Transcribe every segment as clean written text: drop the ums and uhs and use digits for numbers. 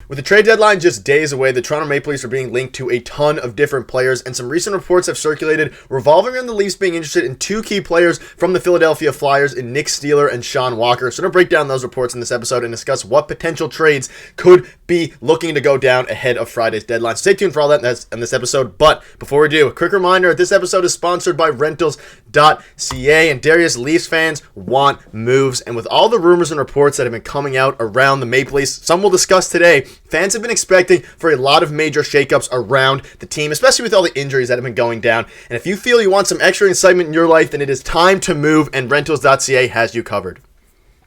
With the trade deadline just days away, the Toronto Maple Leafs are being linked to a ton of different players, and some recent reports have circulated revolving around the Leafs being interested in two key players from the Philadelphia Flyers in Nick Seeler and Sean Walker. So I'm going to break down those reports in this episode and discuss what potential trades could be looking to go down ahead of Friday's deadline. Stay tuned for all that in this episode, but before we do, a quick reminder, this episode is sponsored by Rentals.ca, and Darius, Leafs fans want moves, and with all the rumors and reports that have been coming out around the Maple Leafs, some we'll discuss today, fans have been expecting for a lot of major shakeups around the team, especially with all the injuries that have been going down. And if you feel you want some extra excitement in your life, then it is time to move, and Rentals.ca has you covered.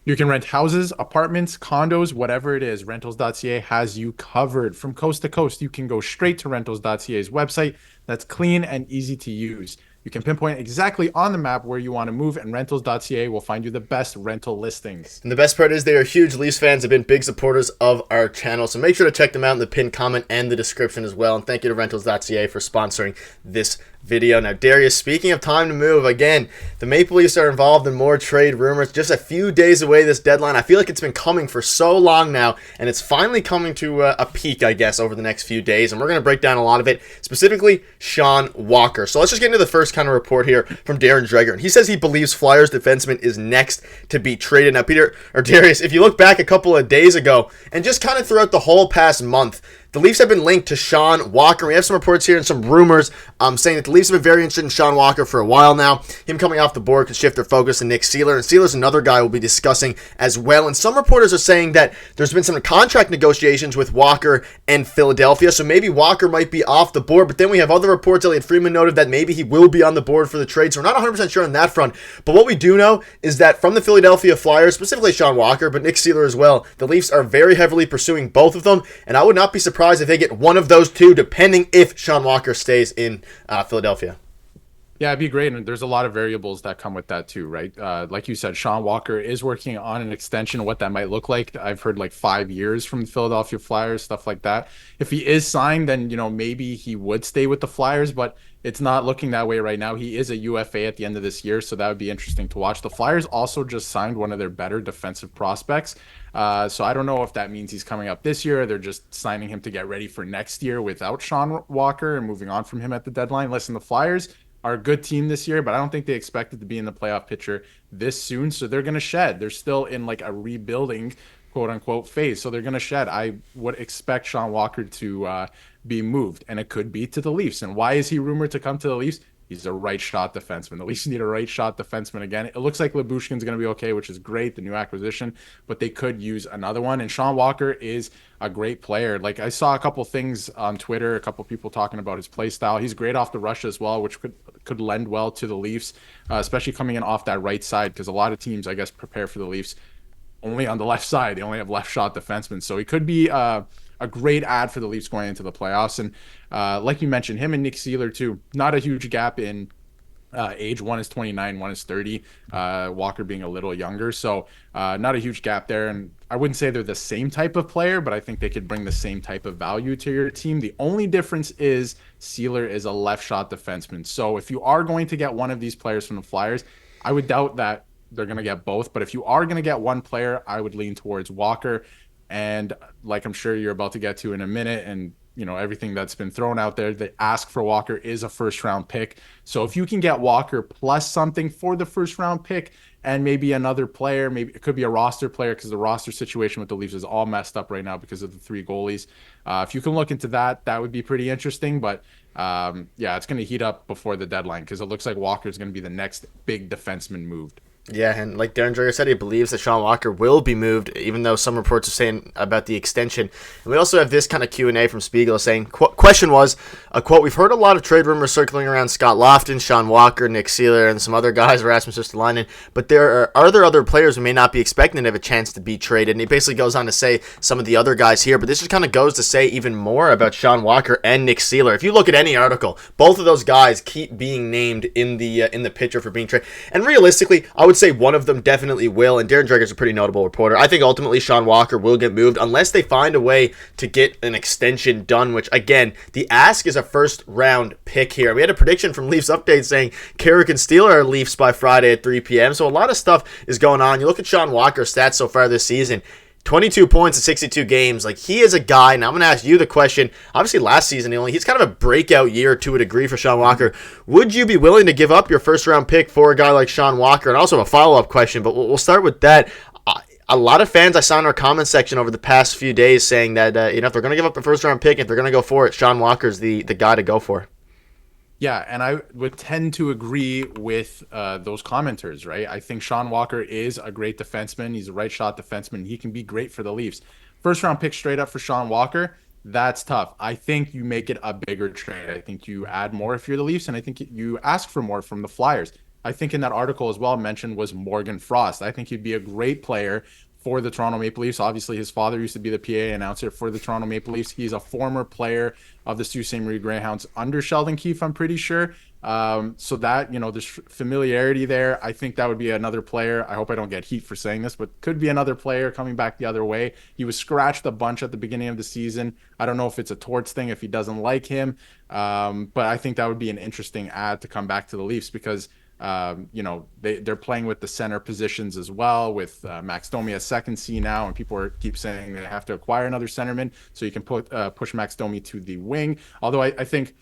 You can rent houses, apartments, condos, whatever it is. Rentals.ca has you covered. From coast to coast, you can go straight to Rentals.ca's website that's clean and easy to use. You can pinpoint exactly on the map where you want to move, and Rentals.ca will find you the best rental listings. And the best part is they are huge Leafs fans, have been big supporters of our channel, so make sure to check them out in the pinned comment and the description as well. And thank you to Rentals.ca for sponsoring this video. Now, Darius, speaking of time to move, again, the Maple Leafs are involved in more trade rumors. Just a few days away this deadline. I feel like it's been coming for so long now, and it's finally coming to a peak, I guess, over the next few days. And we're going to break down a lot of it, specifically Sean Walker. So let's just get into the first kind of report here from Darren Dreger. And he says he believes Flyers defenseman is next to be traded. Now, Peter, or Darius, if you look back a couple of days ago, and just kind of throughout the whole past month, the Leafs have been linked to Sean Walker. We have some reports here and some rumors saying that the Leafs have been very interested in Sean Walker for a while now. Him coming off the board could shift their focus to Nick Seeler, and Seeler's another guy we'll be discussing as well. And some reporters are saying that there's been some contract negotiations with Walker and Philadelphia, so maybe Walker might be off the board. But then we have other reports. Elliot Friedman noted that maybe he will be on the board for the trade, so we're not 100% sure on that front. But what we do know is that from the Philadelphia Flyers, specifically Sean Walker, but Nick Seeler as well, the Leafs are very heavily pursuing both of them, and I would not be surprised if they get one of those two, depending if Sean Walker stays in Philadelphia. Yeah, it'd be great. And there's a lot of variables that come with that too, right? Like you said, Sean Walker is working on an extension, what that might look like. I've heard like 5 years from the Philadelphia Flyers, stuff like that. If he is signed, then, maybe he would stay with the Flyers, but it's not looking that way right now. He is a UFA at the end of this year, so that would be interesting to watch. The Flyers also just signed one of their better defensive prospects. So I don't know if that means he's coming up this year. They're just signing him to get ready for next year without Sean Walker and moving on from him at the deadline. Listen, the Flyers are a good team this year, but I don't think they expected to be in the playoff picture this soon. So they're going to shed. They're still in like a rebuilding, quote unquote, phase. So they're going to shed. I would expect Sean Walker to be moved, and it could be to the Leafs. And why is he rumored to come to the Leafs? He's a right shot defenseman. The Leafs need a right shot defenseman again. It looks like Lyubushkin's going to be okay, which is great, the new acquisition, but they could use another one. And Sean Walker is a great player. Like, I saw a couple things on Twitter, a couple people talking about his play style. He's great off the rush as well, which could lend well to the Leafs, especially coming in off that right side, because a lot of teams, I guess, prepare for the Leafs only on the left side. They only have left shot defensemen. So he could be a great ad for the Leafs going into the playoffs. And like you mentioned, him and Nick Seeler too, not a huge gap in age. One is 29, one is 30, Walker being a little younger. So not a huge gap there. And I wouldn't say they're the same type of player, but I think they could bring the same type of value to your team. The only difference is Seeler is a left shot defenseman. So if you are going to get one of these players from the Flyers, I would doubt that they're going to get both. But if you are going to get one player, I would lean towards Walker. And like I'm sure you're about to get to in a minute, and everything that's been thrown out there, the ask for Walker is a first round pick. So if you can get Walker plus something for the first round pick and maybe another player, maybe it could be a roster player, because the roster situation with the Leafs is all messed up right now because of the 3 goalies. If you can look into that, that would be pretty interesting. But yeah, it's going to heat up before the deadline, because it looks like Walker is going to be the next big defenseman moved. Yeah, and like Darren Dreger said, he believes that Sean Walker will be moved, even though some reports are saying about the extension. And we also have this kind of Q&A from Spiegel saying, question was, a quote, "We've heard a lot of trade rumors circling around Scott Lofton, Sean Walker, Nick Seeler, and some other guys, Rasmus Ristolainen, but are there other players who may not be expecting to have a chance to be traded?" And he basically goes on to say some of the other guys here, but this just kind of goes to say even more about Sean Walker and Nick Seeler. If you look at any article, both of those guys keep being named in the picture for being traded. And realistically, I would say one of them definitely will, and Darren Dreger is a pretty notable reporter. I think ultimately Sean Walker will get moved unless they find a way to get an extension done, which, again, the ask is a first-round pick here. We had a prediction from Leafs Update saying Carrick and Steeler are Leafs by Friday at 3 p.m., so a lot of stuff is going on. You look at Sean Walker's stats so far this season, 22 points in 62 games. Like, he is a guy, and I'm going to ask you the question. Obviously, last season, he's kind of a breakout year to a degree for Sean Walker. Would you be willing to give up your first-round pick for a guy like Sean Walker? And also a follow-up question, but we'll start with that. A lot of fans I saw in our comment section over the past few days saying that, if they're going to give up a first-round pick, if they're going to go for it, Sean Walker's the guy to go for. Yeah, and I would tend to agree with those commenters, right? I think Sean Walker is a great defenseman. He's a right-shot defenseman. He can be great for the Leafs. First-round pick straight up for Sean Walker, that's tough. I think you make it a bigger trade. I think you add more if you're the Leafs, and I think you ask for more from the Flyers. I think in that article as well mentioned was Morgan Frost. I think he'd be a great player for the Toronto Maple Leafs. Obviously, his father used to be the PA announcer for the Toronto Maple Leafs. He's a former player of the Sault Ste. Marie Greyhounds under Sheldon Keefe, I'm pretty sure. So that, there's familiarity there. I think that would be another player. I hope I don't get heat for saying this, but could be another player coming back the other way. He was scratched a bunch at the beginning of the season. I don't know if it's a Torts thing, if he doesn't like him. But I think that would be an interesting ad to come back to the Leafs because they're playing with the center positions as well with Max Domi as second C now, and people keep saying they have to acquire another centerman so you can push Max Domi to the wing. Although I think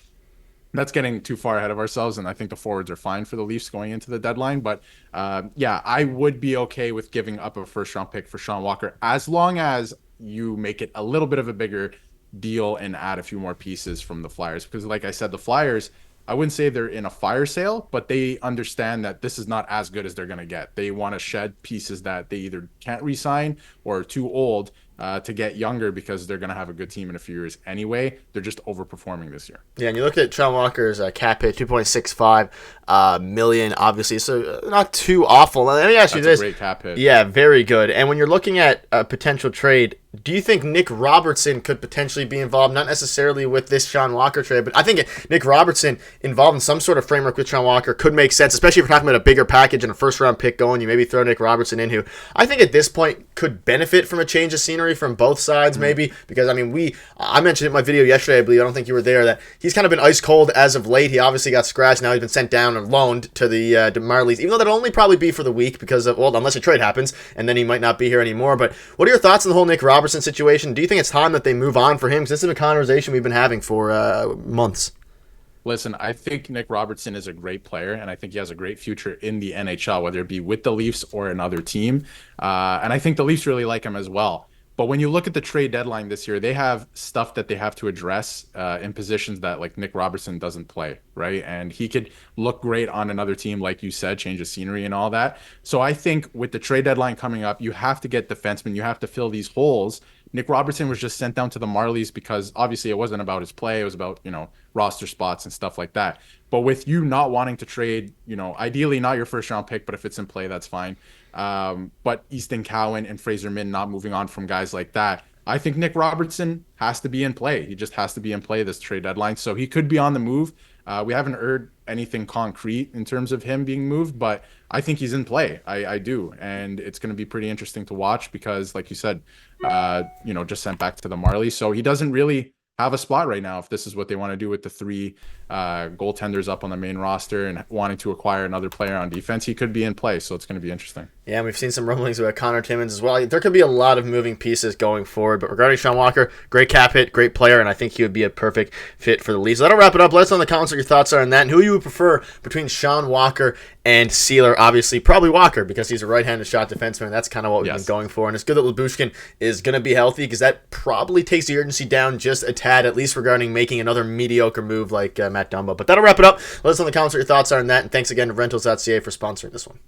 that's getting too far ahead of ourselves, and I think the forwards are fine for the Leafs going into the deadline. But I would be okay with giving up a first-round pick for Sean Walker as long as you make it a little bit of a bigger deal and add a few more pieces from the Flyers. Because like I said, the Flyers, I wouldn't say they're in a fire sale, but they understand that this is not as good as they're going to get. They want to shed pieces that they either can't re-sign or are too old to get younger because they're going to have a good team in a few years anyway. They're just overperforming this year. Yeah, and you look at Sean Walker's cap hit, $2.65 million, obviously, so not too awful. Let me ask you this. That's a great cap hit. Yeah, very good. And when you're looking at a potential trade, do you think Nick Robertson could potentially be involved, not necessarily with this Sean Walker trade, but I think Nick Robertson involved in some sort of framework with Sean Walker could make sense, especially if we're talking about a bigger package and a first-round pick going. You maybe throw Nick Robertson in, who I think at this point could benefit from a change of scenery from both sides, maybe, because, I mentioned in my video yesterday, I believe, I don't think you were there, that he's kind of been ice cold as of late. He obviously got scratched. Now he's been sent down and loaned to the Marlies, even though that'll only probably be for the week because of, unless a trade happens, and then he might not be here anymore. But what are your thoughts on the whole Nick Robertson situation? Do you think it's time that they move on for him? Because this is a conversation we've been having for months. Listen, I think Nick Robertson is a great player, and I think he has a great future in the NHL, whether it be with the Leafs or another team. And I think the Leafs really like him as well. But when you look at the trade deadline this year, they have stuff that they have to address in positions that like Nick Robertson doesn't play, right? And he could look great on another team, like you said, change of scenery and all that. So I think with the trade deadline coming up, you have to get defensemen. You have to fill these holes. Nick Robertson was just sent down to the Marlies because obviously it wasn't about his play. It was about, roster spots and stuff like that. But with you not wanting to trade, ideally not your first round pick, but if it's in play, that's fine. But Easton Cowan and Fraser Min not moving on from guys like that. I think Nick Robertson has to be in play. He just has to be in play this trade deadline. So he could be on the move. We haven't heard anything concrete in terms of him being moved, but I think he's in play. I do. And it's going to be pretty interesting to watch because, like you said, just sent back to the Marlies. So he doesn't really have a spot right now if this is what they want to do with the three goaltenders up on the main roster and wanting to acquire another player on defense. He could be in play, so it's going to be interesting. Yeah, and we've seen some rumblings about Connor Timmins as well. There could be a lot of moving pieces going forward, but regarding Sean Walker, great cap hit, great player, and I think he would be a perfect fit for the Leafs. That'll wrap it up. Let us know in the comments what your thoughts are on that and who you would prefer between Sean Walker and Seeler. Obviously, probably Walker because he's a right-handed shot defenseman. That's kind of what we've been going for, and it's good that Lyubushkin is going to be healthy because that probably takes the urgency down just a tad, at least regarding making another mediocre move like Matt Dumba. But that'll wrap it up. Let us know in the comments what your thoughts are on that, and thanks again to Rentals.ca for sponsoring this one.